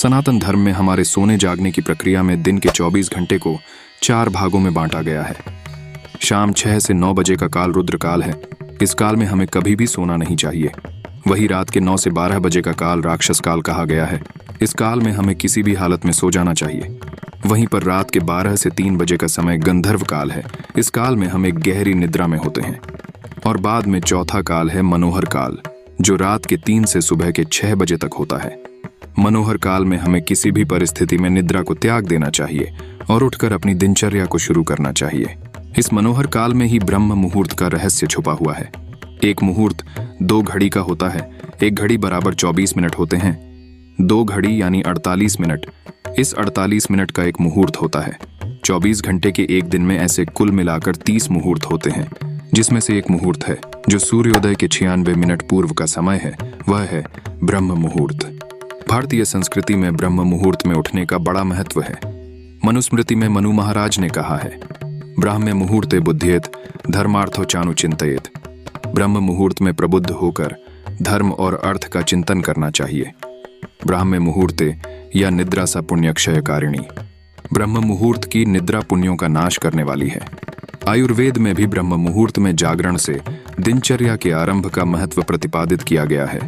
सनातन धर्म में हमारे सोने जागने की प्रक्रिया में दिन के 24 घंटे को 4 भागों में बांटा गया है। शाम 6 से 9 बजे का काल रुद्र काल है। इस काल में हमें कभी भी सोना नहीं चाहिए। वही रात के 9 से 12 बजे का काल राक्षस काल कहा गया है। इस काल में हमें किसी भी हालत में सो जाना चाहिए। वहीं पर रात के 12 से 3 बजे का समय गंधर्व काल है। इस काल में हम एक गहरी निद्रा में होते हैं। और बाद में चौथा काल है मनोहर काल, जो रात के 3 से सुबह के 6 बजे तक होता है। मनोहर काल में हमें किसी भी परिस्थिति में निद्रा को त्याग देना चाहिए और उठकर अपनी दिनचर्या को शुरू करना चाहिए। इस मनोहर काल में ही ब्रह्म मुहूर्त का रहस्य छुपा हुआ है। एक मुहूर्त 2 घड़ी का होता है। एक घड़ी बराबर 24 मिनट होते हैं। 2 घड़ी यानी 48 मिनट। इस 48 मिनट का एक मुहूर्त होता है। 24 घंटे के एक दिन में ऐसे कुल मिलाकर 30 मुहूर्त होते हैं, जिसमें से एक मुहूर्त है जो सूर्योदय के 96 मिनट पूर्व का समय है। वह है ब्रह्म मुहूर्त। भारतीय संस्कृति में ब्रह्म मुहूर्त में उठने का बड़ा महत्व है। मनुस्मृति में मनु महाराज ने कहा है, ब्राह्मे मुहूर्ते बुद्ध्येत धर्मार्थो चानु चिंतयेत। ब्रह्म मुहूर्त में प्रबुद्ध होकर धर्म और अर्थ का चिंतन करना चाहिए। ब्राह्मे मुहूर्ते या निद्रा सा पुण्यक्षयकारिणी। ब्रह्म मुहूर्त की निद्रा पुण्यों का नाश करने वाली है। आयुर्वेद में भी ब्रह्म मुहूर्त में जागरण से दिनचर्या के आरंभ का महत्व प्रतिपादित किया गया है।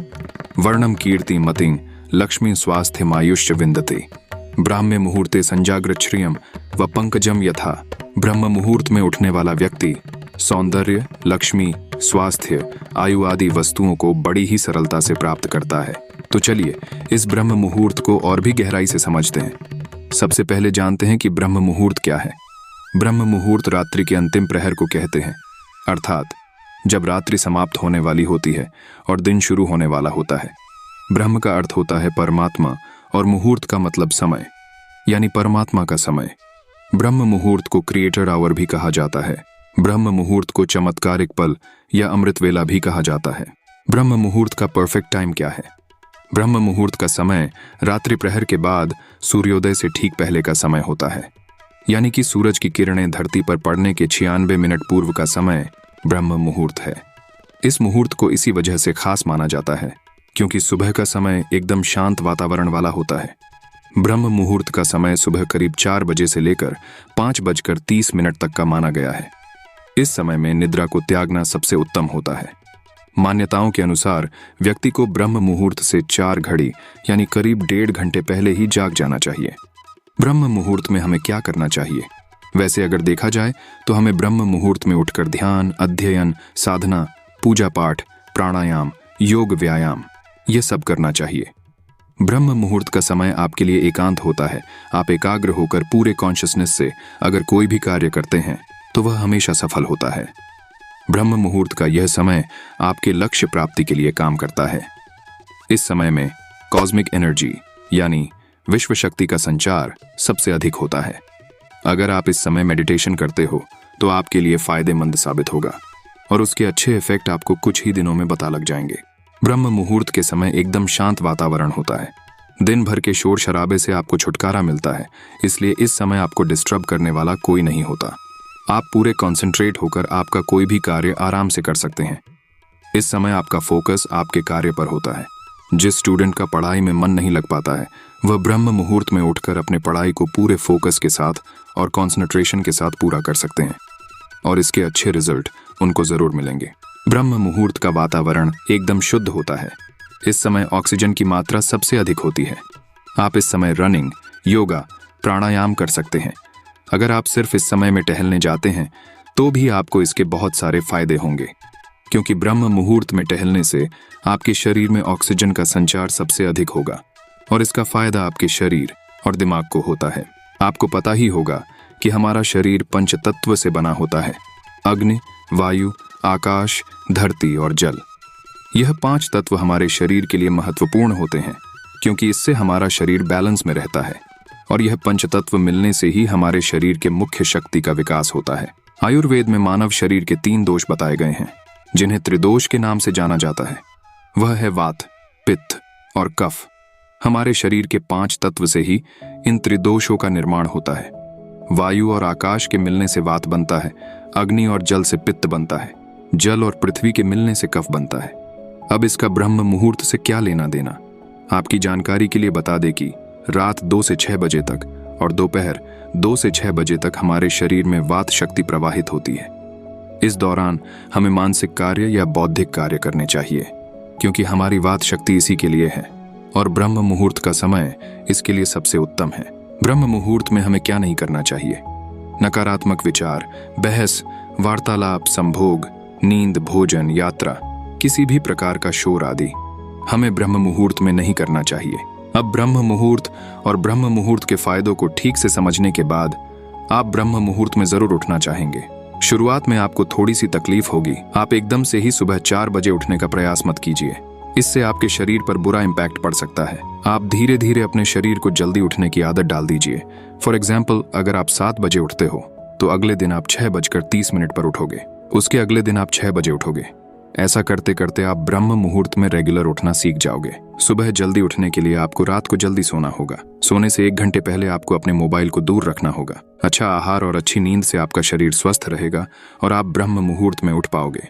वर्णम कीर्ति मतिं लक्ष्मी स्वास्थ्य मायुष्य विंदते। ब्राह्मे मुहूर्ते संजाग्रत श्रियम व पंकजम यथा। ब्रह्म मुहूर्त में उठने वाला व्यक्ति सौंदर्य, लक्ष्मी, स्वास्थ्य, आयु आदि वस्तुओं को बड़ी ही सरलता से प्राप्त करता है। तो चलिए इस ब्रह्म मुहूर्त को और भी गहराई से समझते हैं। सबसे पहले जानते हैं कि ब्रह्म मुहूर्त क्या है। ब्रह्म मुहूर्त रात्रि के अंतिम प्रहर को कहते हैं, अर्थात जब रात्रि समाप्त होने वाली होती है और दिन शुरू होने वाला होता है। ब्रह्म का अर्थ होता है परमात्मा और मुहूर्त का मतलब समय, यानी परमात्मा का समय। ब्रह्म मुहूर्त को क्रिएटर आवर भी कहा जाता है। ब्रह्म मुहूर्त को चमत्कारिक पल या अमृत वेला भी कहा जाता है। ब्रह्म मुहूर्त का परफेक्ट टाइम क्या है? ब्रह्म मुहूर्त का समय रात्रि प्रहर के बाद सूर्योदय से ठीक पहले का समय होता है, यानी कि सूरज की किरणें धरती पर पड़ने के 96 मिनट पूर्व का समय ब्रह्म मुहूर्त है। इस मुहूर्त को इसी वजह से खास माना जाता है क्योंकि सुबह का समय एकदम शांत वातावरण वाला होता है। ब्रह्म मुहूर्त का समय सुबह करीब 4 बजे से लेकर 5:30 तक का माना गया है। इस समय में निद्रा को त्यागना सबसे उत्तम होता है। मान्यताओं के अनुसार व्यक्ति को ब्रह्म मुहूर्त से 4 घड़ी यानी करीब 1.5 घंटे पहले ही जाग जाना चाहिए। ब्रह्म मुहूर्त में हमें क्या करना चाहिए? वैसे अगर देखा जाए तो हमें ब्रह्म मुहूर्त में उठकर ध्यान, अध्ययन, साधना, पूजा पाठ, प्राणायाम, योग, व्यायाम ये सब करना चाहिए। ब्रह्म मुहूर्त का समय आपके लिए एकांत होता है। आप एकाग्र होकर पूरे कॉन्शियसनेस से अगर कोई भी कार्य करते हैं तो वह हमेशा सफल होता है। ब्रह्म मुहूर्त का यह समय आपके लक्ष्य प्राप्ति के लिए काम करता है। इस समय में कॉस्मिक एनर्जी यानी विश्व शक्ति का संचार सबसे अधिक होता है। अगर आप इस समय मेडिटेशन करते हो तो आपके लिए फायदेमंद साबित होगा और उसके अच्छे इफेक्ट आपको कुछ ही दिनों में पता लग जाएंगे। ब्रह्म मुहूर्त के समय एकदम शांत वातावरण होता है। दिन भर के शोर शराबे से आपको छुटकारा मिलता है, इसलिए इस समय आपको डिस्टर्ब करने वाला कोई नहीं होता। आप पूरे कॉन्सेंट्रेट होकर आपका कोई भी कार्य आराम से कर सकते हैं। इस समय आपका फोकस आपके कार्य पर होता है। जिस स्टूडेंट का पढ़ाई में मन नहीं लग पाता है वह ब्रह्म मुहूर्त में उठकर अपने पढ़ाई को पूरे फोकस के साथ और कॉन्सेंट्रेशन के साथ पूरा कर सकते हैं और इसके अच्छे रिजल्ट उनको जरूर मिलेंगे। ब्रह्म मुहूर्त का वातावरण एकदम शुद्ध होता है। इस समय ऑक्सीजन की मात्रा सबसे अधिक होती है। आप इस समय रनिंग, योगा, प्राणायाम कर सकते हैं। अगर आप सिर्फ इस समय में टहलने जाते हैं तो भी आपको इसके बहुत सारे फायदे होंगे, क्योंकि ब्रह्म मुहूर्त में टहलने से आपके शरीर में ऑक्सीजन का संचार सबसे अधिक होगा और इसका फायदा आपके शरीर और दिमाग को होता है। आपको पता ही होगा कि हमारा शरीर पंच तत्व से बना होता है, अग्नि, वायु, आकाश, धरती और जल। यह 5 तत्व हमारे शरीर के लिए महत्वपूर्ण होते हैं क्योंकि इससे हमारा शरीर बैलेंस में रहता है और यह पंच तत्व मिलने से ही हमारे शरीर के मुख्य शक्ति का विकास होता है। आयुर्वेद में मानव शरीर के 3 दोष बताए गए हैं जिन्हें त्रिदोष के नाम से जाना जाता है। वह है वात, पित्त और कफ। हमारे शरीर के 5 तत्व से ही इन त्रिदोषों का निर्माण होता है। वायु और आकाश के मिलने से वात बनता है, अग्नि और जल से पित्त बनता है, जल और पृथ्वी के मिलने से कफ बनता है। अब इसका ब्रह्म मुहूर्त से क्या लेना देना? आपकी जानकारी के लिए बता दें कि रात 2 से 6 बजे तक और दोपहर 2 से 6 बजे तक हमारे शरीर में वात शक्ति प्रवाहित होती है। इस दौरान हमें मानसिक कार्य या बौद्धिक कार्य करने चाहिए, क्योंकि हमारी वात शक्ति इसी के लिए है और ब्रह्म मुहूर्त का समय इसके लिए सबसे उत्तम है। ब्रह्म मुहूर्त में हमें क्या नहीं करना चाहिए? नकारात्मक विचार, बहस, वार्तालाप, संभोग, नींद, भोजन, यात्रा, किसी भी प्रकार का शोर आदि हमें ब्रह्म मुहूर्त में नहीं करना चाहिए। अब ब्रह्म मुहूर्त और ब्रह्म मुहूर्त के फायदों को ठीक से समझने के बाद आप ब्रह्म मुहूर्त में जरूर उठना चाहेंगे। शुरुआत में आपको थोड़ी सी तकलीफ होगी। आप एकदम से ही सुबह 4 बजे उठने का प्रयास मत कीजिए, इससे आपके शरीर पर बुरा इम्पैक्ट पड़ सकता है। आप धीरे धीरे अपने शरीर को जल्दी उठने की आदत डाल दीजिए। फॉर एग्जाम्पल, अगर आप 7 बजे उठते हो तो अगले दिन आप 6:30 पर उठोगे, उसके अगले दिन आप 6 बजे उठोगे। ऐसा करते करते आप ब्रह्म मुहूर्त में रेगुलर उठना सीख जाओगे। सुबह जल्दी उठने के लिए आपको रात को जल्दी सोना होगा। सोने से 1 घंटे पहले आपको अपने मोबाइल को दूर रखना होगा। अच्छा आहार और अच्छी नींद से आपका शरीर स्वस्थ रहेगा और आप ब्रह्म मुहूर्त में उठ पाओगे।